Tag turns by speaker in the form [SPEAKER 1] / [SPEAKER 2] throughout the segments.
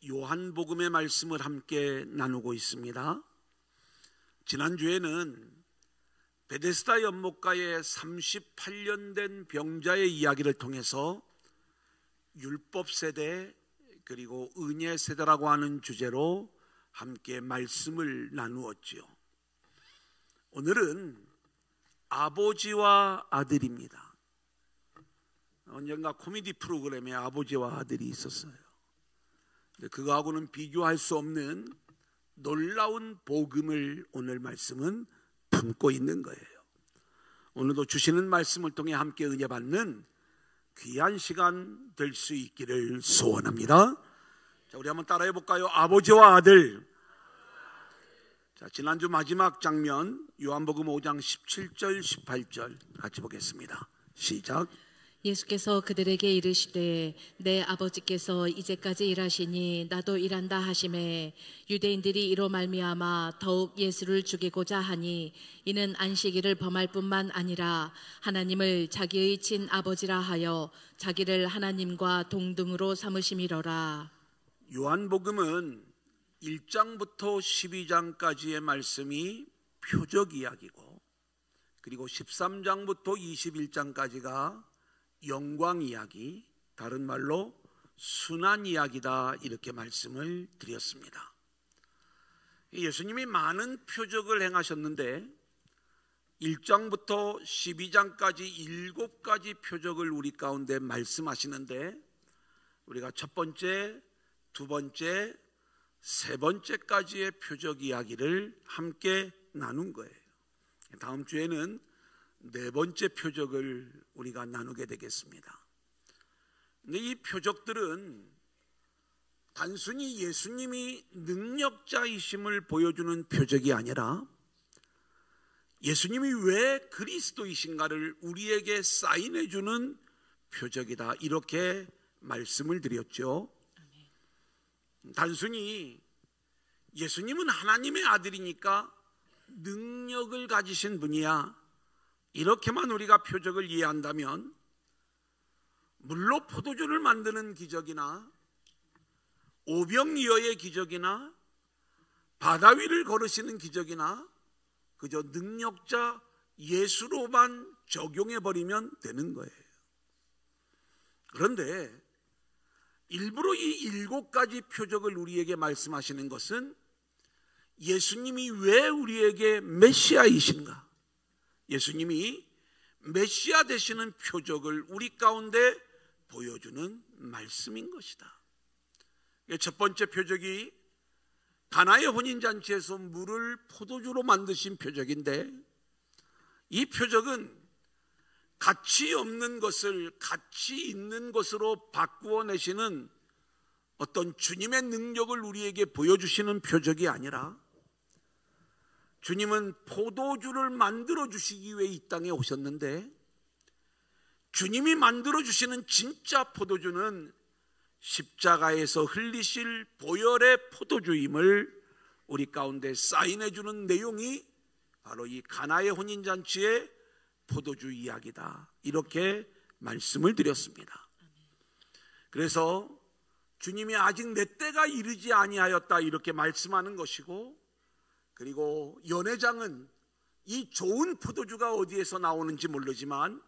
[SPEAKER 1] 요한복음의 말씀을 함께 나누고 있습니다. 지난주에는 베데스다 연못가에 38년 된 병자의 이야기를 통해서 율법 세대 그리고 은혜 세대라고 하는 주제로 함께 말씀을 나누었지요. 오늘은 아버지와 아들입니다. 언젠가 코미디 프로그램에 아버지와 아들이 있었어요. 그거하고는 비교할 수 없는 놀라운 복음을 오늘 말씀은 품고 있는 거예요. 오늘도 주시는 말씀을 통해 함께 은혜 받는 귀한 시간 될 수 있기를 소원합니다. 자, 우리 한번 따라해 볼까요? 아버지와 아들. 자, 지난주 마지막 장면 요한복음 5장 17절 18절 같이 보겠습니다. 시작.
[SPEAKER 2] 예수께서 그들에게 이르시되 내 아버지께서 이제까지 일하시니 나도 일한다 하시매 유대인들이 이로 말미암아 더욱 예수를 죽이고자 하니 이는 안식일을 범할 뿐만 아니라 하나님을 자기의 친아버지라 하여 자기를 하나님과 동등으로 삼으심이로라. 요한복음은
[SPEAKER 1] 1장부터 12장까지의 말씀이 표적 이야기고, 그리고 13장부터 21장까지가 영광 이야기, 다른 말로 순환 이야기다, 이렇게 말씀을 드렸습니다. 예수님이 많은 표적을 행하셨는데 1장부터 12장까지 7가지 표적을 우리 가운데 말씀하시는데, 우리가 첫 번째, 두 번째, 세 번째까지의 표적 이야기를 함께 나눈 거예요. 다음 주에는 네 번째 표적을 우리가 나누게 되겠습니다. 근데 이 표적들은 단순히 예수님이 능력자이심을 보여주는 표적이 아니라 예수님이 왜 그리스도이신가를 우리에게 사인해주는 표적이다, 이렇게 말씀을 드렸죠. 단순히 예수님은 하나님의 아들이니까 능력을 가지신 분이야, 이렇게만 우리가 표적을 이해한다면, 물로 포도주를 만드는 기적이나 오병이어의 기적이나 바다 위를 걸으시는 기적이나 그저 능력자 예수로만 적용해버리면 되는 거예요. 그런데 일부러 이 7가지 표적을 우리에게 말씀하시는 것은 예수님이 왜 우리에게 메시아이신가, 예수님이 메시아 되시는 표적을 우리 가운데 보여주는 말씀인 것이다. 첫 번째 표적이 가나의 혼인잔치에서 물을 포도주로 만드신 표적인데, 이 표적은 가치 없는 것을 가치 있는 것으로 바꾸어 내시는 어떤 주님의 능력을 우리에게 보여주시는 표적이 아니라, 주님은 포도주를 만들어 주시기 위해 이 땅에 오셨는데, 주님이 만들어 주시는 진짜 포도주는 십자가에서 흘리실 보혈의 포도주임을 우리 가운데 사인해 주는 내용이 바로 이 가나의 혼인잔치의 포도주 이야기다, 이렇게 말씀을 드렸습니다. 그래서 주님이 아직 내 때가 이르지 아니하였다, 이렇게 말씀하는 것이고, 그리고 연회장은 이 좋은 포도주가 어디에서 나오는지 모르지만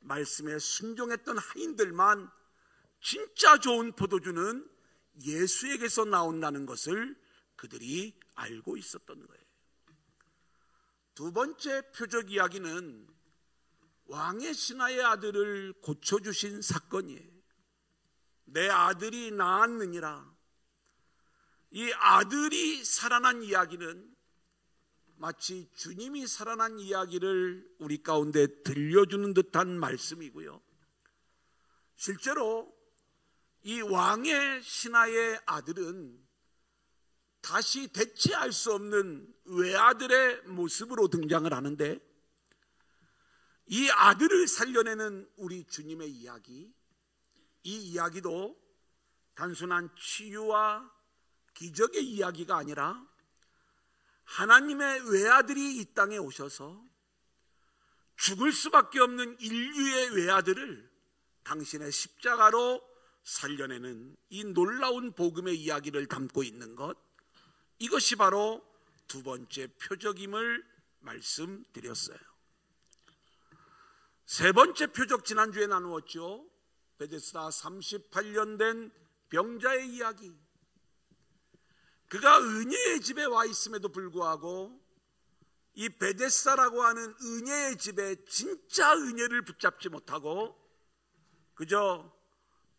[SPEAKER 1] 말씀에 순종했던 하인들만 진짜 좋은 포도주는 예수에게서 나온다는 것을 그들이 알고 있었던 거예요. 두 번째 표적 이야기는 왕의 신하의 아들을 고쳐주신 사건이에요. 내 아들이 낳았느니라. 이 아들이 살아난 이야기는 마치 주님이 살아난 이야기를 우리 가운데 들려주는 듯한 말씀이고요, 실제로 이 왕의 신하의 아들은 다시 대체할 수 없는 외아들의 모습으로 등장을 하는데, 이 아들을 살려내는 우리 주님의 이야기, 이 이야기도 단순한 치유와 기적의 이야기가 아니라 하나님의 외아들이 이 땅에 오셔서 죽을 수밖에 없는 인류의 외아들을 당신의 십자가로 살려내는 이 놀라운 복음의 이야기를 담고 있는 것, 이것이 바로 두 번째 표적임을 말씀드렸어요. 세 번째 표적 지난주에 나누었죠. 베데스다 38년 된 병자의 이야기. 그가 은혜의 집에 와 있음에도 불구하고 이 베데스다라고 하는 은혜의 집에 진짜 은혜를 붙잡지 못하고 그저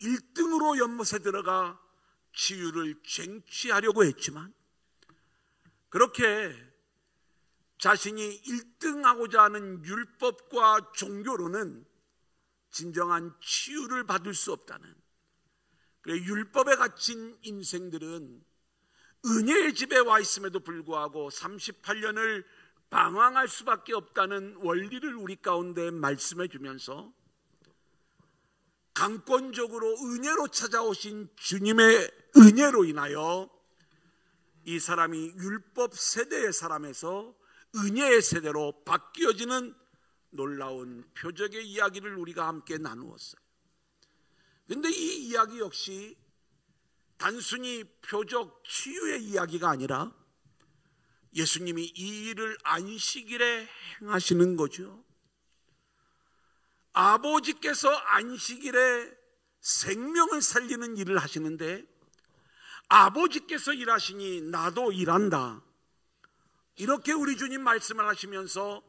[SPEAKER 1] 1등으로 연못에 들어가 치유를 쟁취하려고 했지만, 그렇게 자신이 1등하고자 하는 율법과 종교로는 진정한 치유를 받을 수 없다는, 그래 율법에 갇힌 인생들은 은혜의 집에 와 있음에도 불구하고 38년을 방황할 수밖에 없다는 원리를 우리 가운데 말씀해 주면서, 강권적으로 은혜로 찾아오신 주님의 은혜로 인하여 이 사람이 율법 세대의 사람에서 은혜의 세대로 바뀌어지는 놀라운 표적의 이야기를 우리가 함께 나누었어요. 그런데 이 이야기 역시 단순히 표적 치유의 이야기가 아니라 예수님이 이 일을 안식일에 행하시는 거죠. 아버지께서 안식일에 생명을 살리는 일을 하시는데, 아버지께서 일하시니 나도 일한다, 이렇게 우리 주님 말씀을 하시면서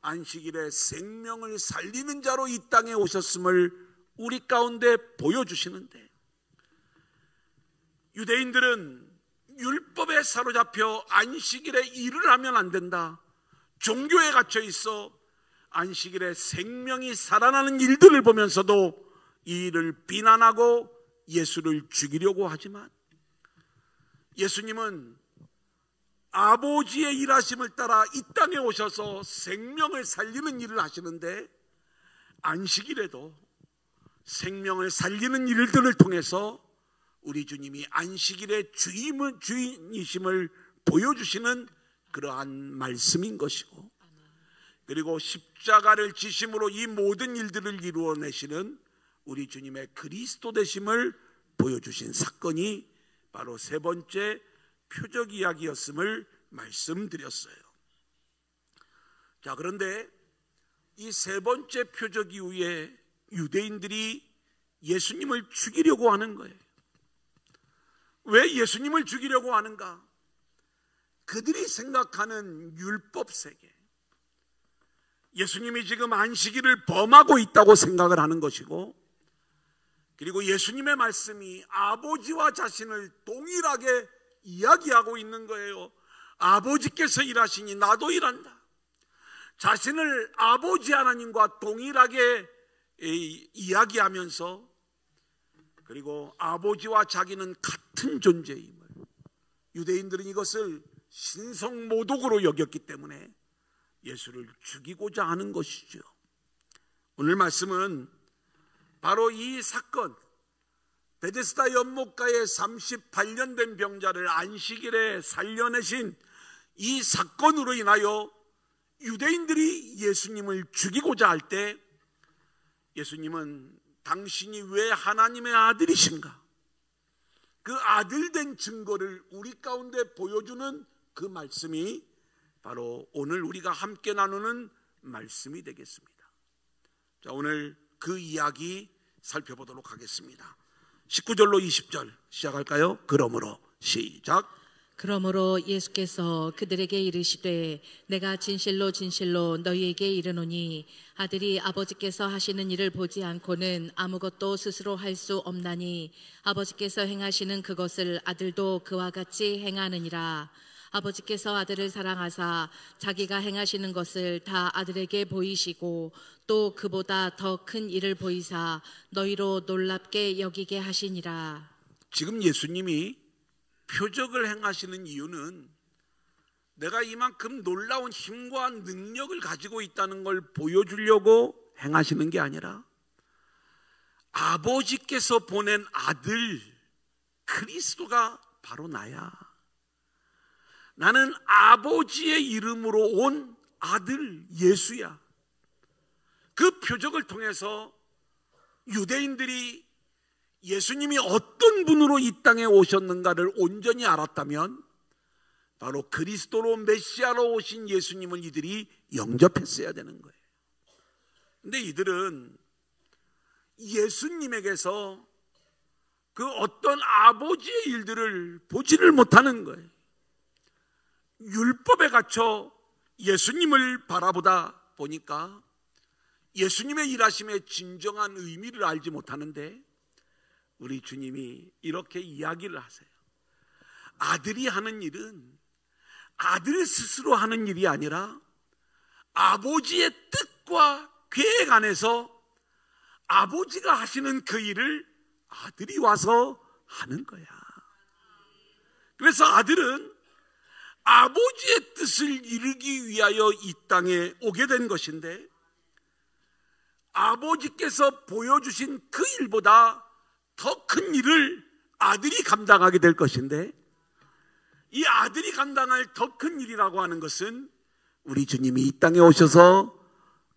[SPEAKER 1] 안식일에 생명을 살리는 자로 이 땅에 오셨음을 우리 가운데 보여주시는데, 유대인들은 율법에 사로잡혀 안식일에 일을 하면 안 된다, 종교에 갇혀 있어 안식일에 생명이 살아나는 일들을 보면서도 이 일을 비난하고 예수를 죽이려고 하지만, 예수님은 아버지의 일하심을 따라 이 땅에 오셔서 생명을 살리는 일을 하시는데, 안식일에도 생명을 살리는 일들을 통해서 우리 주님이 안식일의 주인이심을 보여주시는 그러한 말씀인 것이고, 그리고 십자가를 지심으로 이 모든 일들을 이루어내시는 우리 주님의 그리스도 되심을 보여주신 사건이 바로 세 번째 표적 이야기였음을 말씀드렸어요. 자, 그런데 이 세 번째 표적 이후에 유대인들이 예수님을 죽이려고 하는 거예요. 왜 예수님을 죽이려고 하는가? 그들이 생각하는 율법 세계, 예수님이 지금 안식일을 범하고 있다고 생각을 하는 것이고, 그리고 예수님의 말씀이 아버지와 자신을 동일하게 이야기하고 있는 거예요. 아버지께서 일하시니 나도 일한다. 자신을 아버지 하나님과 동일하게 이야기하면서, 그리고 아버지와 자기는 같은 존재임을, 유대인들은 이것을 신성모독으로 여겼기 때문에 예수를 죽이고자 하는 것이죠. 오늘 말씀은 바로 이 사건, 베데스다 연못가에 38년 된 병자를 안식일에 살려내신 이 사건으로 인하여 유대인들이 예수님을 죽이고자 할 때, 예수님은 당신이 왜 하나님의 아들이신가, 그 아들된 증거를 우리 가운데 보여주는 그 말씀이 바로 오늘 우리가 함께 나누는 말씀이 되겠습니다. 자, 오늘 그 이야기 살펴보도록 하겠습니다. 19절로 20절 시작할까요? 그러므로 시작.
[SPEAKER 2] 그러므로 예수께서 그들에게 이르시되 내가 진실로 진실로 너희에게 이르노니 아들이 아버지께서 하시는 일을 보지 않고는 아무것도 스스로 할 수 없나니 아버지께서 행하시는 그것을 아들도 그와 같이 행하느니라. 아버지께서 아들을 사랑하사 자기가 행하시는 것을 다 아들에게 보이시고 또 그보다 더 큰 일을 보이사 너희로 놀랍게 여기게 하시니라.
[SPEAKER 1] 지금 예수님이 표적을 행하시는 이유는 내가 이만큼 놀라운 힘과 능력을 가지고 있다는 걸 보여주려고 행하시는 게 아니라, 아버지께서 보낸 아들 그리스도가 바로 나야, 나는 아버지의 이름으로 온 아들 예수야. 그 표적을 통해서 유대인들이 예수님이 어떤 분으로 이 땅에 오셨는가를 온전히 알았다면 바로 그리스도로 메시아로 오신 예수님을 이들이 영접했어야 되는 거예요. 근데 이들은 예수님에게서 그 어떤 아버지의 일들을 보지를 못하는 거예요. 율법에 갇혀 예수님을 바라보다 보니까 예수님의 일하심의 진정한 의미를 알지 못하는데, 우리 주님이 이렇게 이야기를 하세요. 아들이 하는 일은 아들 스스로 하는 일이 아니라 아버지의 뜻과 계획 안에서 아버지가 하시는 그 일을 아들이 와서 하는 거야. 그래서 아들은 아버지의 뜻을 이루기 위하여 이 땅에 오게 된 것인데, 아버지께서 보여주신 그 일보다 더 큰 일을 아들이 감당하게 될 것인데, 이 아들이 감당할 더 큰 일이라고 하는 것은 우리 주님이 이 땅에 오셔서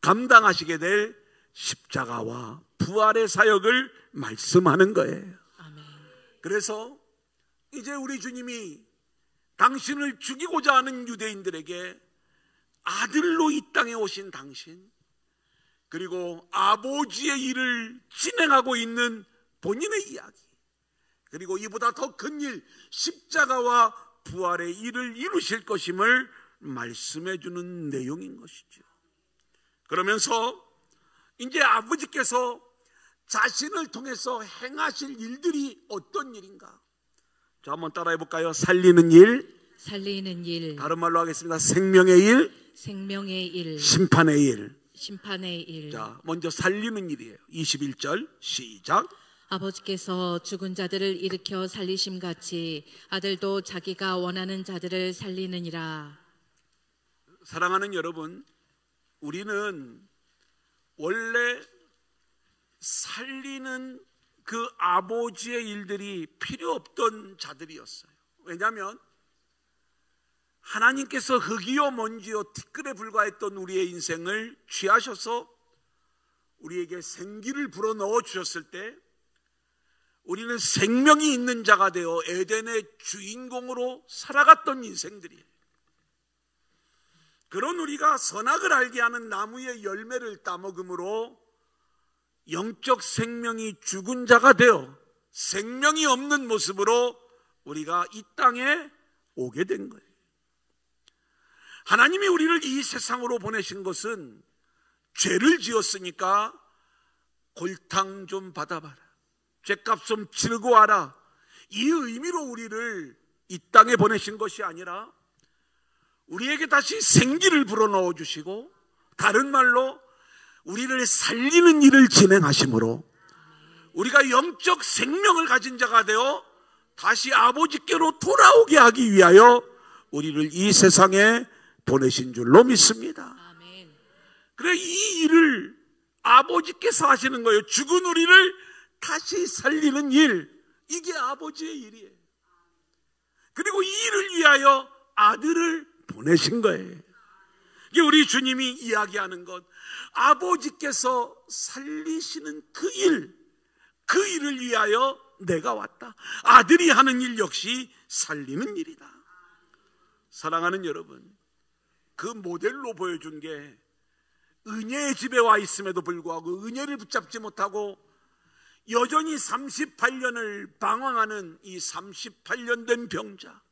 [SPEAKER 1] 감당하시게 될 십자가와 부활의 사역을 말씀하는 거예요.
[SPEAKER 2] 아멘.
[SPEAKER 1] 그래서 이제 우리 주님이 당신을 죽이고자 하는 유대인들에게 아들로 이 땅에 오신 당신, 그리고 아버지의 일을 진행하고 있는 본인의 이야기, 그리고 이보다 더 큰 일, 십자가와 부활의 일을 이루실 것임을 말씀해 주는 내용인 것이죠. 그러면서 이제 아버지께서 자신을 통해서 행하실 일들이 어떤 일인가? 자, 한번 따라해 볼까요? 살리는 일,
[SPEAKER 2] 살리는 일,
[SPEAKER 1] 다른 말로 하겠습니다. 생명의 일,
[SPEAKER 2] 생명의 일,
[SPEAKER 1] 심판의 일.
[SPEAKER 2] 심판의 일.
[SPEAKER 1] 자, 먼저 살리는 일이에요. 21절 시작.
[SPEAKER 2] 아버지께서 죽은 자들을 일으켜 살리심 같이 아들도 자기가 원하는 자들을 살리느니라.
[SPEAKER 1] 사랑하는 여러분, 우리는 원래 살리는 그 아버지의 일들이 필요 없던 자들이었어요. 왜냐하면 하나님께서 흙이요 먼지요 티끌에 불과했던 우리의 인생을 취하셔서 우리에게 생기를 불어넣어 주셨을 때, 우리는 생명이 있는 자가 되어 에덴의 주인공으로 살아갔던 인생들이에요. 그런 우리가 선악을 알게 하는 나무의 열매를 따먹음으로 영적 생명이 죽은 자가 되어 생명이 없는 모습으로 우리가 이 땅에 오게 된 거예요. 하나님이 우리를 이 세상으로 보내신 것은 죄를 지었으니까 골탕 좀 받아봐라, 죄값 좀 치르고 와라, 이 의미로 우리를 이 땅에 보내신 것이 아니라 우리에게 다시 생기를 불어넣어 주시고, 다른 말로 우리를 살리는 일을 진행하심으로 우리가 영적 생명을 가진 자가 되어 다시 아버지께로 돌아오게 하기 위하여 우리를 이 세상에 보내신 줄로 믿습니다.
[SPEAKER 2] 아멘.
[SPEAKER 1] 그래, 이 일을 아버지께서 하시는 거예요. 죽은 우리를 다시 살리는 일, 이게 아버지의 일이에요. 그리고 이 일을 위하여 아들을 보내신 거예요. 이게 우리 주님이 이야기하는 것, 아버지께서 살리시는 그 일, 그 일을 위하여 내가 왔다. 아들이 하는 일 역시 살리는 일이다. 사랑하는 여러분, 그 모델로 보여준 게 은혜의 집에 와 있음에도 불구하고 은혜를 붙잡지 못하고 여전히 38년을 방황하는 이 38년 된 병자,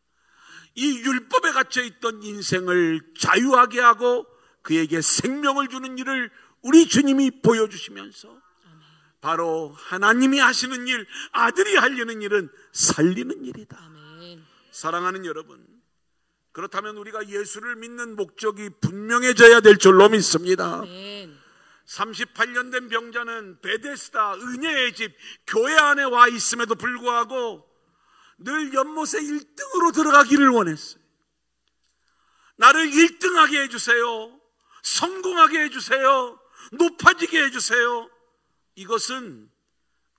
[SPEAKER 1] 이 율법에 갇혀있던 인생을 자유하게 하고 그에게 생명을 주는 일을 우리 주님이 보여주시면서, 바로 하나님이 하시는 일, 아들이 하려는 일은 살리는 일이다.
[SPEAKER 2] 아멘.
[SPEAKER 1] 사랑하는 여러분, 그렇다면 우리가 예수를 믿는 목적이 분명해져야 될 줄로 믿습니다.
[SPEAKER 2] 아멘.
[SPEAKER 1] 38년 된 병자는 베데스다, 은혜의 집, 교회 안에 와 있음에도 불구하고 늘 연못에 1등으로 들어가기를 원했어요. 나를 1등하게 해주세요, 성공하게 해주세요, 높아지게 해주세요. 이것은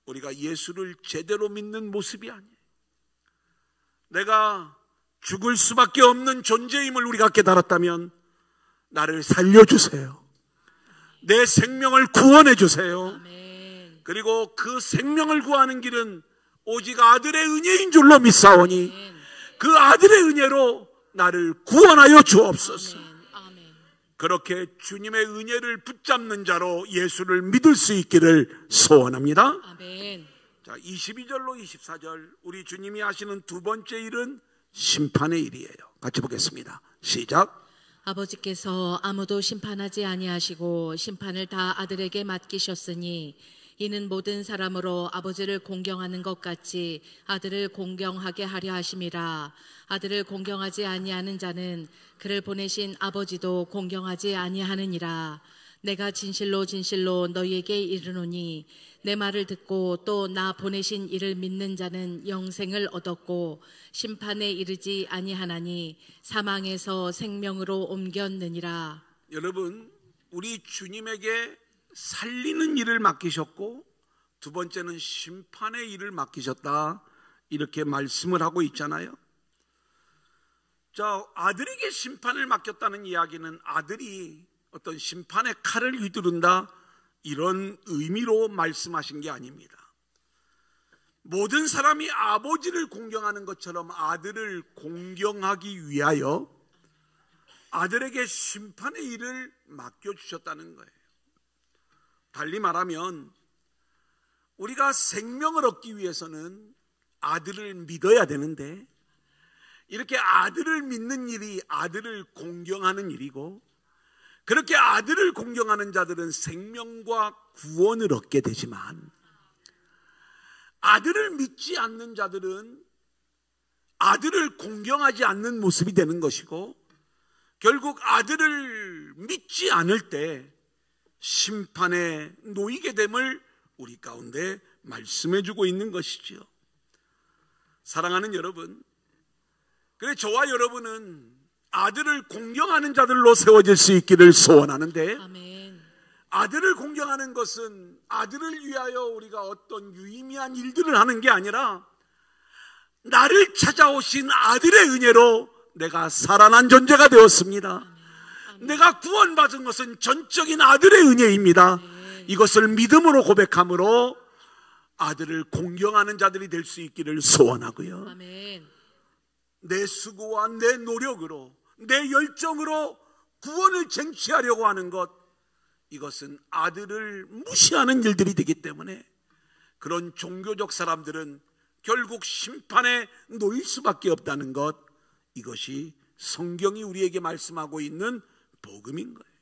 [SPEAKER 1] 우리가 예수를 제대로 믿는 모습이 아니에요. 내가 죽을 수밖에 없는 존재임을 우리가 깨달았다면 나를 살려주세요, 내 생명을 구원해 주세요,
[SPEAKER 2] 아멘.
[SPEAKER 1] 그리고 그 생명을 구하는 길은 오직 아들의 은혜인 줄로 믿사오니 그 아들의 은혜로 나를 구원하여 주옵소서. 그렇게 주님의 은혜를 붙잡는 자로 예수를 믿을 수 있기를 소원합니다.
[SPEAKER 2] 아멘.
[SPEAKER 1] 자, 22절로 24절 우리 주님이 하시는 두 번째 일은 심판의 일이에요. 같이 보겠습니다. 시작.
[SPEAKER 2] 아버지께서 아무도 심판하지 아니하시고 심판을 다 아들에게 맡기셨으니 이는 모든 사람으로 아버지를 공경하는 것 같이 아들을 공경하게 하려 하심이라. 아들을 공경하지 아니하는 자는 그를 보내신 아버지도 공경하지 아니하느니라. 내가 진실로 진실로 너희에게 이르노니 내 말을 듣고 또 나 보내신 이를 믿는 자는 영생을 얻었고 심판에 이르지 아니하나니 사망에서 생명으로 옮겼느니라.
[SPEAKER 1] 여러분, 우리 주님에게 살리는 일을 맡기셨고 두 번째는 심판의 일을 맡기셨다, 이렇게 말씀을 하고 있잖아요. 자, 아들에게 심판을 맡겼다는 이야기는 아들이 어떤 심판의 칼을 휘두른다, 이런 의미로 말씀하신 게 아닙니다. 모든 사람이 아버지를 공경하는 것처럼 아들을 공경하기 위하여 아들에게 심판의 일을 맡겨주셨다는 거예요. 달리 말하면 우리가 생명을 얻기 위해서는 아들을 믿어야 되는데, 이렇게 아들을 믿는 일이 아들을 공경하는 일이고, 그렇게 아들을 공경하는 자들은 생명과 구원을 얻게 되지만, 아들을 믿지 않는 자들은 아들을 공경하지 않는 모습이 되는 것이고, 결국 아들을 믿지 않을 때 심판에 놓이게 됨을 우리 가운데 말씀해 주고 있는 것이지요. 사랑하는 여러분, 그래 저와 여러분은 아들을 공경하는 자들로 세워질 수 있기를 소원하는데,
[SPEAKER 2] 아멘.
[SPEAKER 1] 아들을 공경하는 것은 아들을 위하여 우리가 어떤 유의미한 일들을 하는 게 아니라 나를 찾아오신 아들의 은혜로 내가 살아난 존재가 되었습니다. 내가 구원받은 것은 전적인 아들의 은혜입니다. 이것을 믿음으로 고백함으로 아들을 공경하는 자들이 될 수 있기를 소원하고요.
[SPEAKER 2] 아멘.
[SPEAKER 1] 내 수고와 내 노력으로, 내 열정으로 구원을 쟁취하려고 하는 것, 이것은 아들을 무시하는 일들이 되기 때문에 그런 종교적 사람들은 결국 심판에 놓일 수밖에 없다는 것, 이것이 성경이 우리에게 말씀하고 있는 복음인 거예요.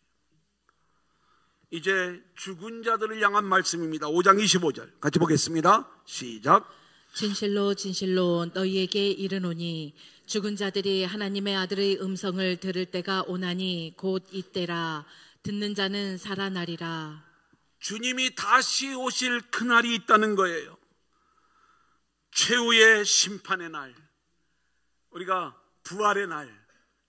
[SPEAKER 1] 이제 죽은 자들을 향한 말씀입니다. 5장 25절 같이 보겠습니다. 시작.
[SPEAKER 2] 진실로 진실로 너희에게 이르노니 죽은 자들이 하나님의 아들의 음성을 들을 때가 오나니 곧 이때라. 듣는 자는 살아나리라.
[SPEAKER 1] 주님이 다시 오실 그날이 있다는 거예요. 최후의 심판의 날, 우리가 부활의 날,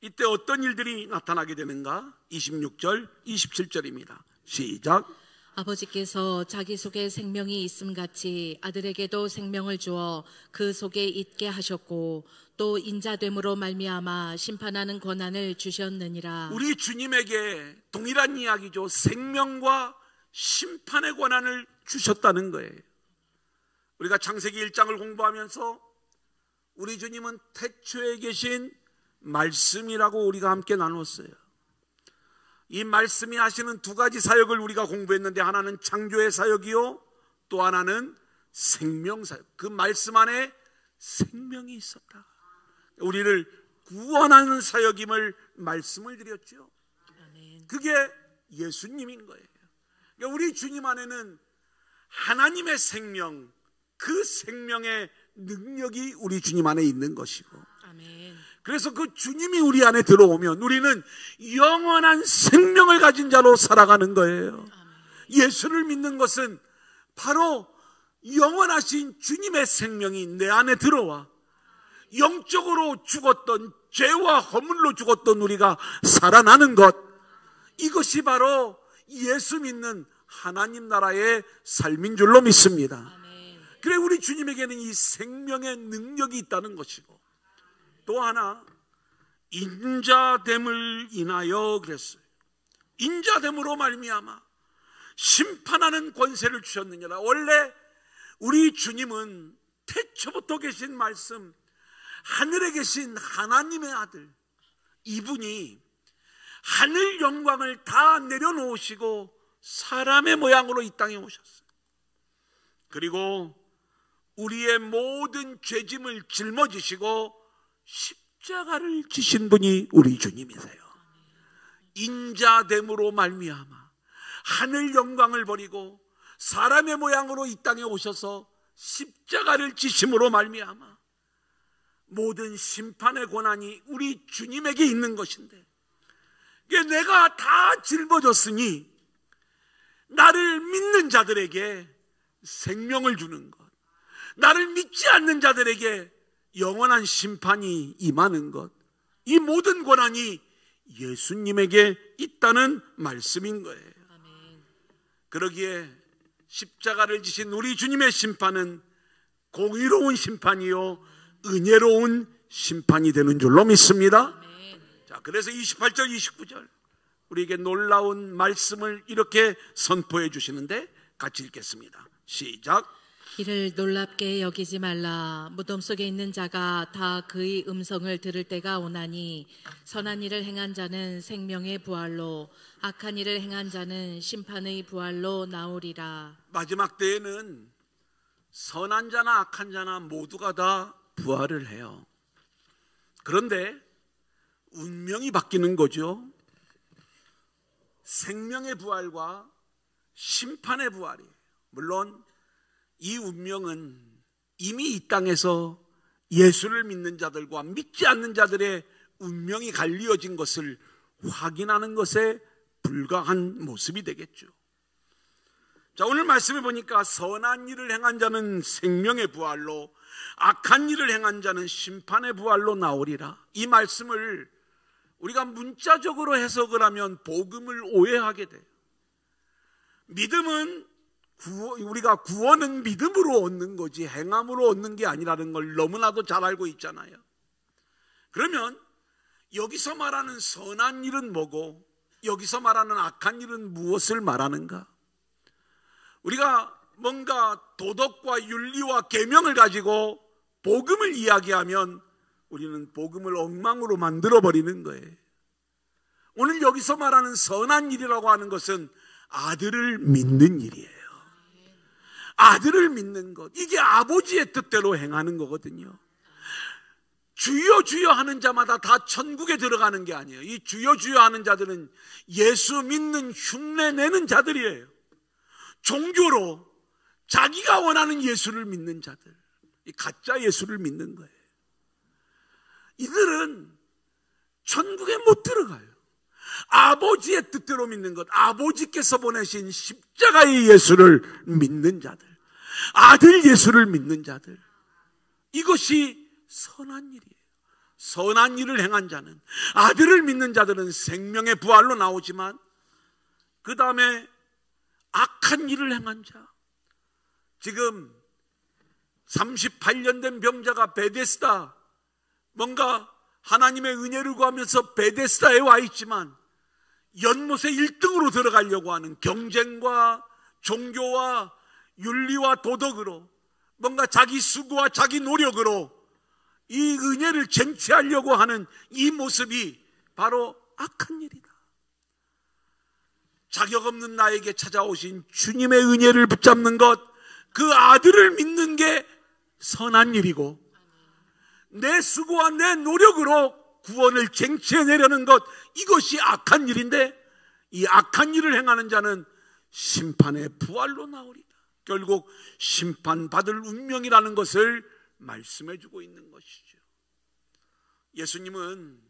[SPEAKER 1] 이때 어떤 일들이 나타나게 되는가? 26절, 27절입니다. 시작.
[SPEAKER 2] 아버지께서 자기 속에 생명이 있음같이 아들에게도 생명을 주어 그 속에 있게 하셨고 또 인자됨으로 말미암아 심판하는 권한을 주셨느니라.
[SPEAKER 1] 우리 주님에게 동일한 이야기죠. 생명과 심판의 권한을 주셨다는 거예요. 우리가 창세기 1장을 공부하면서 우리 주님은 태초에 계신 말씀이라고 우리가 함께 나눴어요. 이 말씀이 하시는 두 가지 사역을 우리가 공부했는데, 하나는 창조의 사역이요, 또 하나는 생명 사역. 그 말씀 안에 생명이 있었다. 우리를 구원하는 사역임을 말씀을 드렸죠. 그게 예수님인 거예요. 그러니까 우리 주님 안에는 하나님의 생명, 그 생명의 능력이 우리 주님 안에 있는 것이고,
[SPEAKER 2] 아멘.
[SPEAKER 1] 그래서 그 주님이 우리 안에 들어오면 우리는 영원한 생명을 가진 자로 살아가는 거예요. 예수를 믿는 것은 바로 영원하신 주님의 생명이 내 안에 들어와 영적으로 죽었던, 죄와 허물로 죽었던 우리가 살아나는 것, 이것이 바로 예수 믿는 하나님 나라의 삶인 줄로 믿습니다. 그래 우리 주님에게는 이 생명의 능력이 있다는 것이고, 또 하나 인자됨을 인하여 그랬어요. 인자됨으로 말미암아 심판하는 권세를 주셨느니라. 원래 우리 주님은 태초부터 계신 말씀, 하늘에 계신 하나님의 아들, 이분이 하늘 영광을 다 내려놓으시고 사람의 모양으로 이 땅에 오셨어요. 그리고 우리의 모든 죄짐을 짊어지시고 십자가를 지신 분이 우리 주님이세요. 인자됨으로 말미암아 하늘 영광을 버리고 사람의 모양으로 이 땅에 오셔서 십자가를 지심으로 말미암아 모든 심판의 권한이 우리 주님에게 있는 것인데, 내가 다 짊어졌으니 나를 믿는 자들에게 생명을 주는 것, 나를 믿지 않는 자들에게 영원한 심판이 임하는 것, 이 모든 권한이 예수님에게 있다는 말씀인 거예요. 그러기에 십자가를 지신 우리 주님의 심판은 공의로운 심판이요 은혜로운 심판이 되는 줄로 믿습니다. 자, 그래서 28절 29절 우리에게 놀라운 말씀을 이렇게 선포해 주시는데 같이 읽겠습니다. 시작.
[SPEAKER 2] 이를 놀랍게 여기지 말라. 무덤 속에 있는 자가 다 그의 음성을 들을 때가 오나니 선한 일을 행한 자는 생명의 부활로, 악한 일을 행한 자는 심판의 부활로 나오리라.
[SPEAKER 1] 마지막 때에는 선한 자나 악한 자나 모두가 다 부활을 해요. 그런데 운명이 바뀌는 거죠. 생명의 부활과 심판의 부활이, 물론 이 운명은 이미 이 땅에서 예수를 믿는 자들과 믿지 않는 자들의 운명이 갈리어진 것을 확인하는 것에 불과한 모습이 되겠죠. 자, 오늘 말씀해 보니까 선한 일을 행한 자는 생명의 부활로, 악한 일을 행한 자는 심판의 부활로 나오리라. 이 말씀을 우리가 문자적으로 해석을 하면 복음을 오해하게 돼요. 믿음은 우리가 구원은 믿음으로 얻는 거지 행함으로 얻는 게 아니라는 걸 너무나도 잘 알고 있잖아요. 그러면 여기서 말하는 선한 일은 뭐고 여기서 말하는 악한 일은 무엇을 말하는가? 우리가 뭔가 도덕과 윤리와 계명을 가지고 복음을 이야기하면 우리는 복음을 엉망으로 만들어버리는 거예요. 오늘 여기서 말하는 선한 일이라고 하는 것은 아들을 믿는 일이에요. 아들을 믿는 것, 이게 아버지의 뜻대로 행하는 거거든요. 주여 주여 하는 자마다 다 천국에 들어가는 게 아니에요. 이 주여 주여 하는 자들은 예수 믿는 흉내 내는 자들이에요. 종교로 자기가 원하는 예수를 믿는 자들, 이 가짜 예수를 믿는 거예요. 이들은 천국에 못 들어가요. 아버지의 뜻대로 믿는 것, 아버지께서 보내신 십자가의 예수를 믿는 자들, 아들 예수를 믿는 자들, 이것이 선한 일이에요. 선한 일을 행한 자는, 아들을 믿는 자들은 생명의 부활로 나오지만 그 다음에 악한 일을 행한 자, 지금 38년 된 병자가 베데스다, 뭔가 하나님의 은혜를 구하면서 베데스다에 와 있지만 연못에 1등으로 들어가려고 하는 경쟁과 종교와 윤리와 도덕으로, 뭔가 자기 수고와 자기 노력으로 이 은혜를 쟁취하려고 하는 이 모습이 바로 악한 일이다. 자격 없는 나에게 찾아오신 주님의 은혜를 붙잡는 것, 그 아들을 믿는 게 선한 일이고, 내 수고와 내 노력으로 구원을 쟁취해내려는 것, 이것이 악한 일인데, 이 악한 일을 행하는 자는 심판의 부활로 나오리다. 결국 심판받을 운명이라는 것을 말씀해주고 있는 것이죠. 예수님은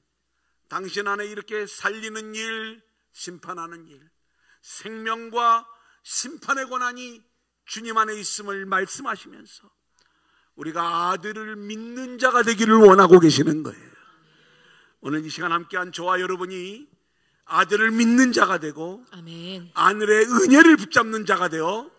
[SPEAKER 1] 당신 안에 이렇게 살리는 일, 심판하는 일, 생명과 심판의 권한이 주님 안에 있음을 말씀하시면서 우리가 아들을 믿는 자가 되기를 원하고 계시는 거예요. 오늘 이 시간 함께한 저와 여러분이 아들을 믿는 자가 되고, 아멘, 아들의 은혜를 붙잡는 자가 되어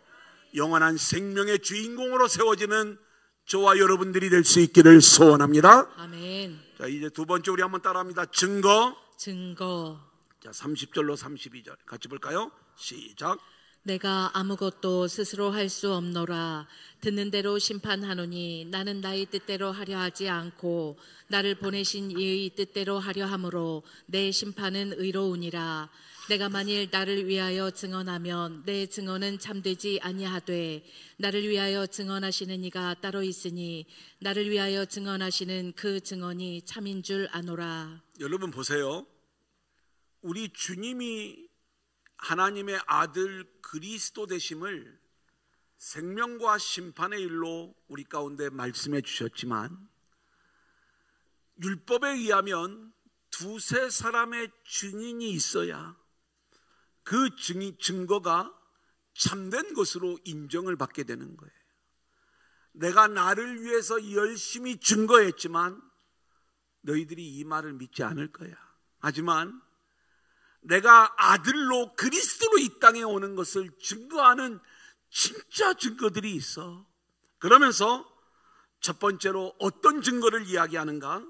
[SPEAKER 1] 영원한 생명의 주인공으로 세워지는 저와 여러분들이 될 수 있기를 소원합니다. 아멘. 자, 이제 두 번째 우리 한번 따라합니다. 증거.
[SPEAKER 2] 증거.
[SPEAKER 1] 자, 30절로 32절 같이 볼까요? 시작.
[SPEAKER 2] 내가 아무것도 스스로 할 수 없노라. 듣는 대로 심판하노니 나는 나의 뜻대로 하려 하지 않고 나를 보내신 이의 뜻대로 하려 함으로 내 심판은 의로우니라. 내가 만일 나를 위하여 증언하면 내 증언은 참되지 아니하되 나를 위하여 증언하시는 이가 따로 있으니 나를 위하여 증언하시는 그 증언이 참인 줄 아노라.
[SPEAKER 1] 여러분 보세요. 우리 주님이 하나님의 아들 그리스도 되심을 생명과 심판의 일로 우리 가운데 말씀해 주셨지만, 율법에 의하면 두세 사람의 증인이 있어야 그 증거가 참된 것으로 인정을 받게 되는 거예요. 내가 나를 위해서 열심히 증거했지만 너희들이 이 말을 믿지 않을 거야. 하지만 내가 아들로 그리스도로 이 땅에 오는 것을 증거하는 진짜 증거들이 있어. 그러면서 첫 번째로 어떤 증거를 이야기하는가?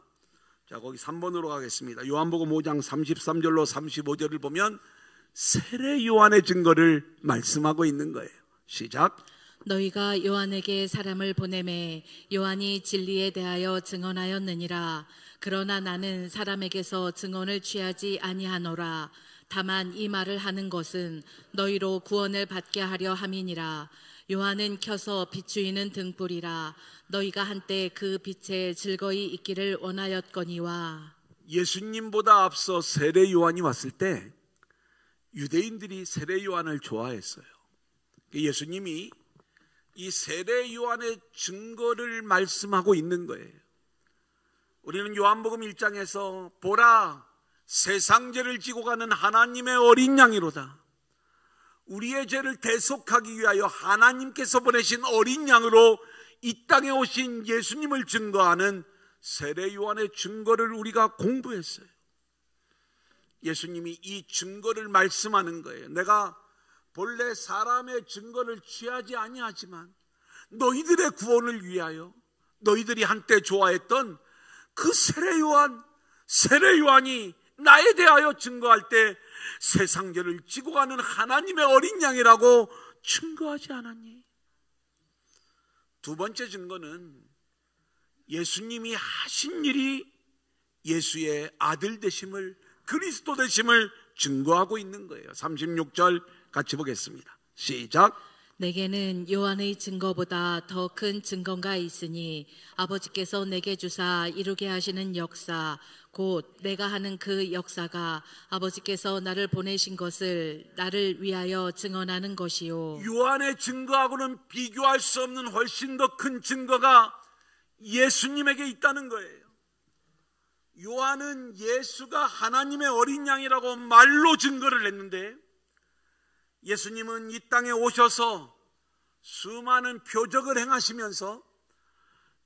[SPEAKER 1] 자, 거기 3번으로 가겠습니다. 요한복음 5장 33절로 35절을 보면 세례 요한의 증거를 말씀하고 있는 거예요. 시작.
[SPEAKER 2] 너희가 요한에게 사람을 보내매 요한이 진리에 대하여 증언하였느니라. 그러나 나는 사람에게서 증언을 취하지 아니하노라. 다만 이 말을 하는 것은 너희로 구원을 받게 하려 함이니라. 요한은 켜서 비추이는 등불이라. 너희가 한때 그 빛에 즐거이 있기를 원하였거니와.
[SPEAKER 1] 예수님보다 앞서 세례 요한이 왔을 때 유대인들이 세례 요한을 좋아했어요. 예수님이 이 세례 요한의 증거를 말씀하고 있는 거예요. 우리는 요한복음 1장에서 보라, 세상 죄를 지고 가는 하나님의 어린 양이로다. 우리의 죄를 대속하기 위하여 하나님께서 보내신 어린 양으로 이 땅에 오신 예수님을 증거하는 세례 요한의 증거를 우리가 공부했어요. 예수님이 이 증거를 말씀하는 거예요. 내가 본래 사람의 증거를 취하지 아니하지만 너희들의 구원을 위하여 너희들이 한때 좋아했던 그 세례 요한이 나에 대하여 증거할 때 세상 죄를 지고 가는 하나님의 어린 양이라고 증거하지 않았니? 두 번째 증거는 예수님이 하신 일이 예수의 아들 되심을, 그리스도 되심을 증거하고 있는 거예요. 36절 같이 보겠습니다. 시작.
[SPEAKER 2] 내게는 요한의 증거보다 더 큰 증거가 있으니 아버지께서 내게 주사 이루게 하시는 역사, 곧 내가 하는 그 역사가 아버지께서 나를 보내신 것을 나를 위하여 증언하는 것이요.
[SPEAKER 1] 요한의 증거하고는 비교할 수 없는 훨씬 더 큰 증거가 예수님에게 있다는 거예요. 요한은 예수가 하나님의 어린 양이라고 말로 증거를 했는데, 예수님은 이 땅에 오셔서 수많은 표적을 행하시면서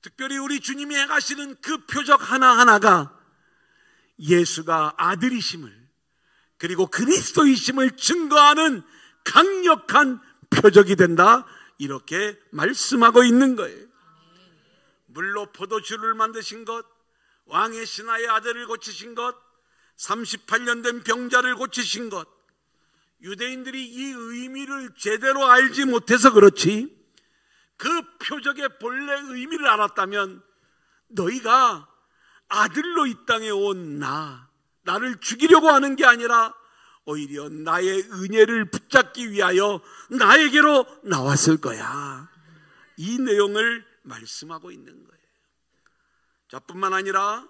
[SPEAKER 1] 특별히 우리 주님이 행하시는 그 표적 하나하나가 예수가 아들이심을, 그리고 그리스도이심을 증거하는 강력한 표적이 된다, 이렇게 말씀하고 있는 거예요. 물로 포도주를 만드신 것, 왕의 신하의 아들을 고치신 것, 38년 된 병자를 고치신 것, 유대인들이 이 의미를 제대로 알지 못해서 그렇지, 그 표적의 본래 의미를 알았다면 너희가 아들로 이 땅에 온 나를 죽이려고 하는 게 아니라 오히려 나의 은혜를 붙잡기 위하여 나에게로 나왔을 거야. 이 내용을 말씀하고 있는 거예요. 자, 뿐만 아니라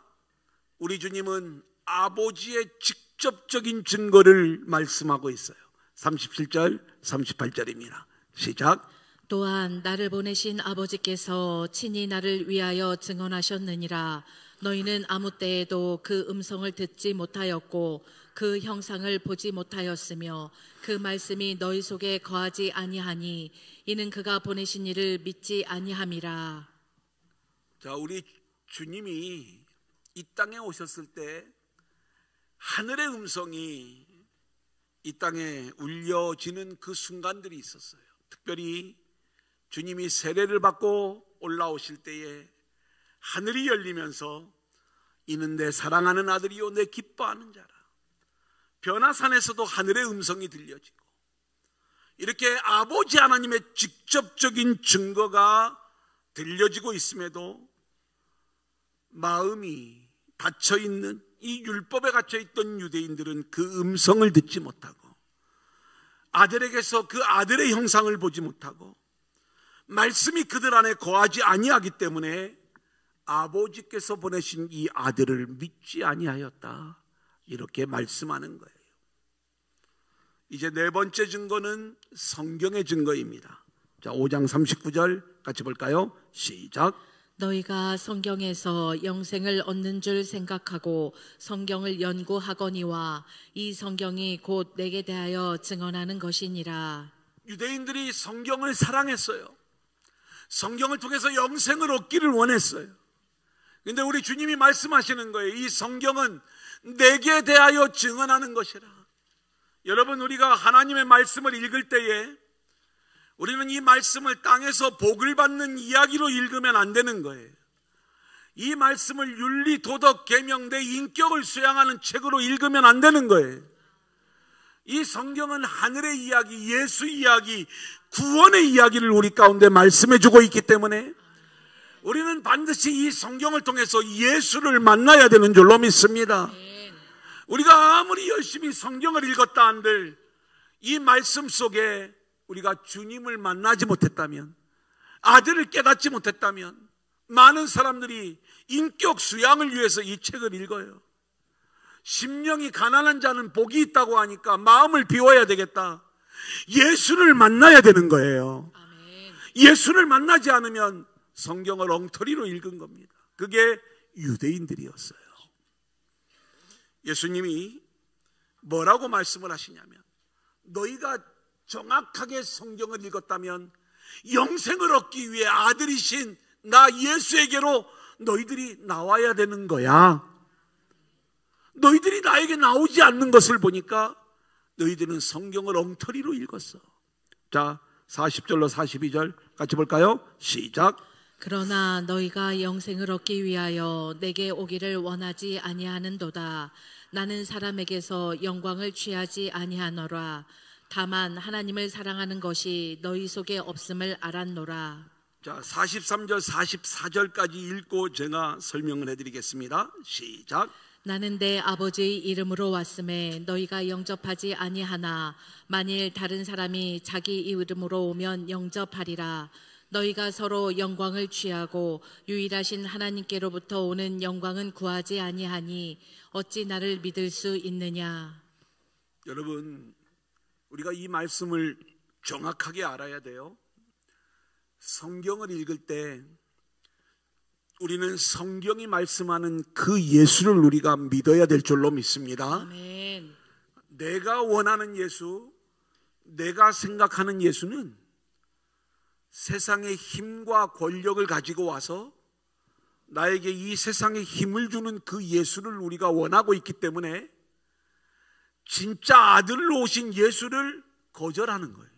[SPEAKER 1] 우리 주님은 아버지의 직접적인 증거를 말씀하고 있어요. 37절 38절입니다 시작.
[SPEAKER 2] 또한 나를 보내신 아버지께서 친히 나를 위하여 증언하셨느니라. 너희는 아무 때에도 그 음성을 듣지 못하였고 그 형상을 보지 못하였으며 그 말씀이 너희 속에 거하지 아니하니 이는 그가 보내신 이를 믿지 아니함이라.
[SPEAKER 1] 자, 우리 주님이 이 땅에 오셨을 때 하늘의 음성이 이 땅에 울려지는 그 순간들이 있었어요. 특별히 주님이 세례를 받고 올라오실 때에 하늘이 열리면서 이는 내 사랑하는 아들이요 내 기뻐하는 자라. 변화산에서도 하늘의 음성이 들려지고 이렇게 아버지 하나님의 직접적인 증거가 들려지고 있음에도 마음이 닫혀있는, 이 율법에 갇혀있던 유대인들은 그 음성을 듣지 못하고 아들에게서 그 아들의 형상을 보지 못하고 말씀이 그들 안에 거하지 아니하기 때문에 아버지께서 보내신 이 아들을 믿지 아니하였다, 이렇게 말씀하는 거예요. 이제 네 번째 증거는 성경의 증거입니다. 자, 5장 39절 같이 볼까요? 시작.
[SPEAKER 2] 너희가 성경에서 영생을 얻는 줄 생각하고 성경을 연구하거니와 이 성경이 곧 내게 대하여 증언하는 것이니라.
[SPEAKER 1] 유대인들이 성경을 사랑했어요. 성경을 통해서 영생을 얻기를 원했어요. 근데 우리 주님이 말씀하시는 거예요. 이 성경은 내게 대하여 증언하는 것이라. 여러분, 우리가 하나님의 말씀을 읽을 때에 우리는 이 말씀을 땅에서 복을 받는 이야기로 읽으면 안 되는 거예요. 이 말씀을 윤리, 도덕, 계명, 내 인격을 수양하는 책으로 읽으면 안 되는 거예요. 이 성경은 하늘의 이야기, 예수 이야기, 구원의 이야기를 우리 가운데 말씀해 주고 있기 때문에 우리는 반드시 이 성경을 통해서 예수를 만나야 되는 줄로 믿습니다. 우리가 아무리 열심히 성경을 읽었다 한들 이 말씀 속에 우리가 주님을 만나지 못했다면, 아들을 깨닫지 못했다면 많은 사람들이 인격 수양을 위해서 이 책을 읽어요. 심령이 가난한 자는 복이 있다고 하니까 마음을 비워야 되겠다. 예수를 만나야 되는 거예요.
[SPEAKER 2] 아멘.
[SPEAKER 1] 예수를 만나지 않으면 성경을 엉터리로 읽은 겁니다. 그게 유대인들이었어요. 예수님이 뭐라고 말씀을 하시냐면, 너희가 정확하게 성경을 읽었다면 영생을 얻기 위해 아들이신 나 예수에게로 너희들이 나와야 되는 거야. 너희들이 나에게 나오지 않는 것을 보니까 너희들은 성경을 엉터리로 읽었어. 자, 40절로 42절 같이 볼까요? 시작.
[SPEAKER 2] 그러나 너희가 영생을 얻기 위하여 내게 오기를 원하지 아니하는도다. 나는 사람에게서 영광을 취하지 아니하노라. 다만 하나님을 사랑하는 것이 너희 속에 없음을 알았노라.
[SPEAKER 1] 자, 43절 44절까지 읽고 제가 설명을 해드리겠습니다. 시작.
[SPEAKER 2] 나는 내 아버지의 이름으로 왔음에 너희가 영접하지 아니하나 만일 다른 사람이 자기 이름으로 오면 영접하리라. 너희가 서로 영광을 취하고 유일하신 하나님께로부터 오는 영광은 구하지 아니하니 어찌 나를 믿을 수 있느냐.
[SPEAKER 1] 여러분, 우리가 이 말씀을 정확하게 알아야 돼요. 성경을 읽을 때 우리는 성경이 말씀하는 그 예수를 우리가 믿어야 될 줄로 믿습니다.
[SPEAKER 2] 아멘.
[SPEAKER 1] 내가 원하는 예수, 내가 생각하는 예수는 세상의 힘과 권력을 가지고 와서 나에게 이 세상에 힘을 주는 그 예수를 우리가 원하고 있기 때문에 진짜 아들로 오신 예수를 거절하는 거예요.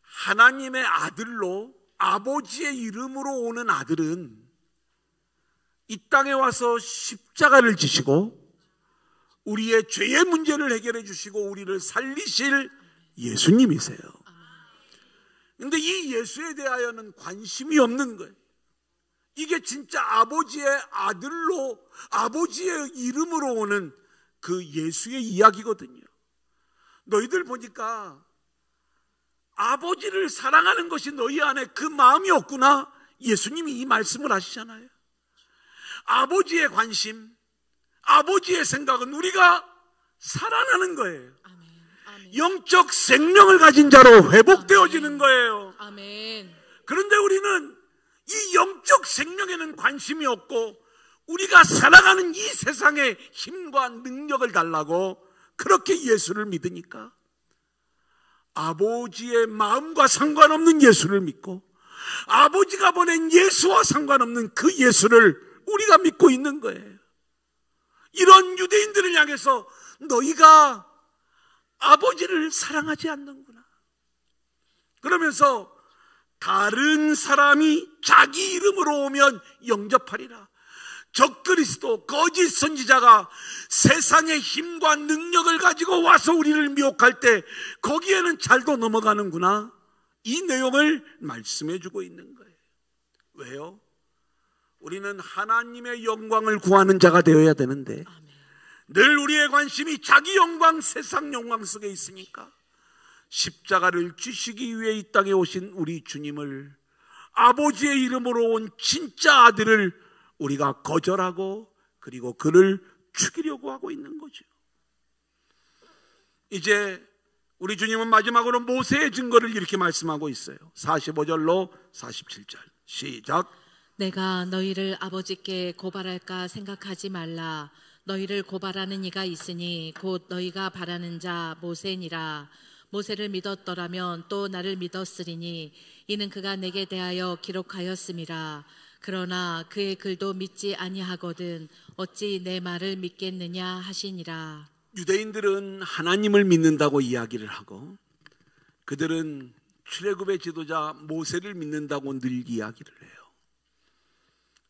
[SPEAKER 1] 하나님의 아들로 아버지의 이름으로 오는 아들은 이 땅에 와서 십자가를 지시고 우리의 죄의 문제를 해결해 주시고 우리를 살리실 예수님이세요. 그런데 이 예수에 대하여는 관심이 없는 거예요. 이게 진짜 아버지의 아들로 아버지의 이름으로 오는 그 예수의 이야기거든요. 너희들 보니까 아버지를 사랑하는 것이 너희 안에 그 마음이 없구나. 예수님이 이 말씀을 하시잖아요. 아버지의 관심, 아버지의 생각은 우리가 살아나는 거예요.
[SPEAKER 2] 아멘.
[SPEAKER 1] 영적 생명을 가진 자로 회복되어지는 거예요.
[SPEAKER 2] 아멘.
[SPEAKER 1] 그런데 우리는 이 영적 생명에는 관심이 없고 우리가 살아가는 이 세상의 힘과 능력을 달라고 그렇게 예수를 믿으니까 아버지의 마음과 상관없는 예수를 믿고 아버지가 보낸 예수와 상관없는 그 예수를 우리가 믿고 있는 거예요. 이런 유대인들을 향해서 너희가 아버지를 사랑하지 않는구나. 그러면서 다른 사람이 자기 이름으로 오면 영접하리라. 적그리스도 거짓 선지자가 세상의 힘과 능력을 가지고 와서 우리를 미혹할 때 거기에는 잘도 넘어가는구나, 이 내용을 말씀해 주고 있는 거예요. 왜요? 우리는 하나님의 영광을 구하는 자가 되어야 되는데 늘 우리의 관심이 자기 영광, 세상 영광 속에 있으니까 십자가를 지시기 위해 이 땅에 오신 우리 주님을, 아버지의 이름으로 온 진짜 아들을 우리가 거절하고 그리고 그를 죽이려고 하고 있는 거죠. 이제 우리 주님은 마지막으로 모세의 증거를 이렇게 말씀하고 있어요. 45절로 47절 시작.
[SPEAKER 2] 내가 너희를 아버지께 고발할까 생각하지 말라. 너희를 고발하는 이가 있으니 곧 너희가 바라는 자 모세니라. 모세를 믿었더라면 또 나를 믿었으리니 이는 그가 내게 대하여 기록하였음이라. 그러나 그의 글도 믿지 아니하거든 어찌 내 말을 믿겠느냐 하시니라.
[SPEAKER 1] 유대인들은 하나님을 믿는다고 이야기를 하고 그들은 출애굽의 지도자 모세를 믿는다고 늘 이야기를 해요.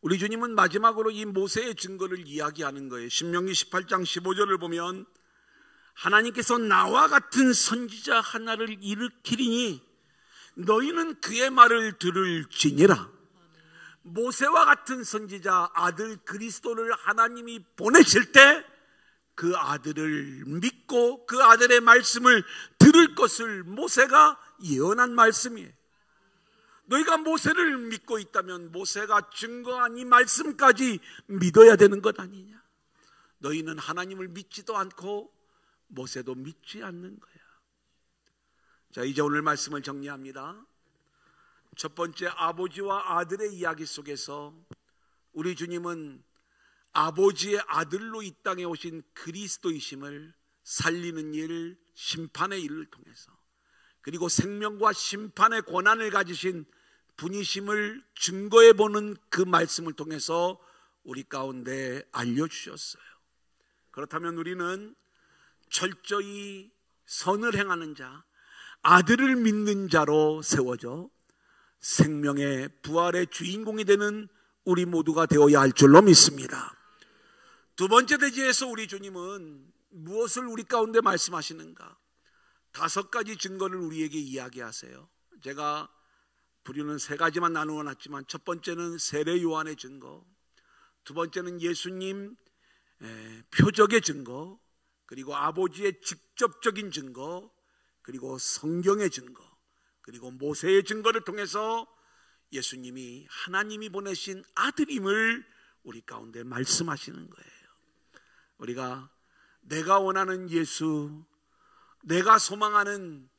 [SPEAKER 1] 우리 주님은 마지막으로 이 모세의 증거를 이야기하는 거예요. 신명기 18장 15절을 보면 하나님께서 나와 같은 선지자 하나를 일으키리니 너희는 그의 말을 들을지니라. 모세와 같은 선지자 아들 그리스도를 하나님이 보내실 때 그 아들을 믿고 그 아들의 말씀을 들을 것을 모세가 예언한 말씀이에요. 너희가 모세를 믿고 있다면 모세가 증거한 이 말씀까지 믿어야 되는 것 아니냐. 너희는 하나님을 믿지도 않고 모세도 믿지 않는 거야. 자, 이제 오늘 말씀을 정리합니다. 첫 번째, 아버지와 아들의 이야기 속에서 우리 주님은 아버지의 아들로 이 땅에 오신 그리스도이심을 살리는 일, 심판의 일을 통해서, 그리고 생명과 심판의 권한을 가지신 분이심을 증거해 보는 그 말씀을 통해서 우리 가운데 알려주셨어요. 그렇다면 우리는 철저히 선을 행하는 자, 아들을 믿는 자로 세워져 생명의 부활의 주인공이 되는 우리 모두가 되어야 할 줄로 믿습니다. 두 번째 대지에서 우리 주님은 무엇을 우리 가운데 말씀하시는가? 5가지 증거를 우리에게 이야기하세요. 제가 부류는 3가지만 나누어 놨지만 첫 번째는 세례 요한의 증거, 두 번째는 예수님 표적의 증거, 그리고 아버지의 직접적인 증거, 그리고 성경의 증거, 그리고 모세의 증거를 통해서 예수님이 하나님이 보내신 아들임을 우리 가운데 말씀하시는 거예요. 우리가 내가 원하는 예수, 내가 소망하는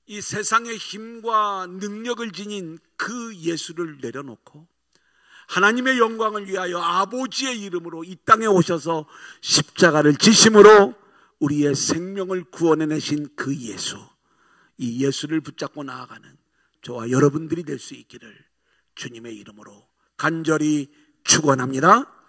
[SPEAKER 1] 이 세상의 힘과 능력을 지닌 그 예수를 내려놓고 하나님의 영광을 위하여 아버지의 이름으로 이 땅에 오셔서 십자가를 지심으로 우리의 생명을 구원해내신 그 예수, 이 예수를 붙잡고 나아가는 저와 여러분들이 될 수 있기를 주님의 이름으로 간절히 축원합니다.